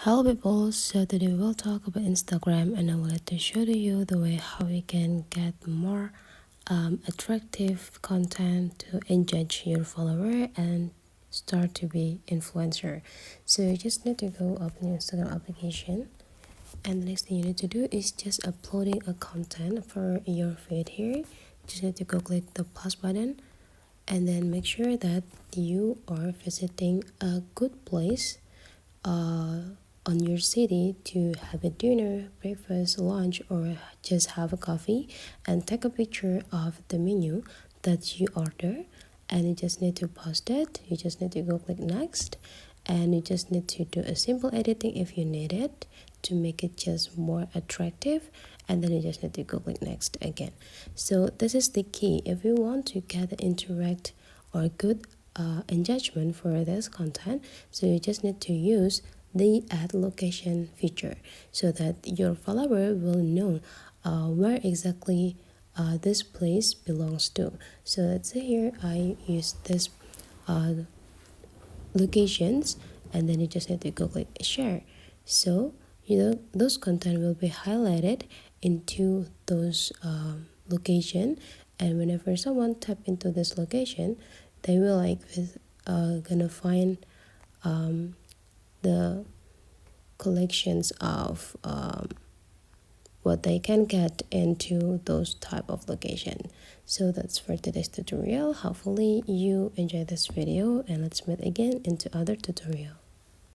Hello people, so today we'll talk about Instagram and I wanted to show to you the way how we can get more attractive content to engage your follower and start to be influencer. So you just need to go open your Instagram application, and the next thing you need to do is just uploading a content for your feed here. You just need to go click the plus button and then make sure that you are visiting a good place on your city to have a dinner, breakfast, lunch, or just have a coffee, and take a picture of the menu that you order, and you just need to post it. You just need to go click next, and you just need to do a simple editing if you need it to make it just more attractive, and then you just need to go click next again. So this is the key if you want to get interact or good engagement for this content. So you just need to use the add location feature so that your follower will know where exactly this place belongs to. So let's say here I use this uh, locations, and then you just need to go click share. So those content will be highlighted into those location, and whenever someone tap into this location, they will gonna find the collections of what they can get into those type of location. So that's for today's tutorial. Hopefully you enjoy this video, and let's meet again into other tutorial.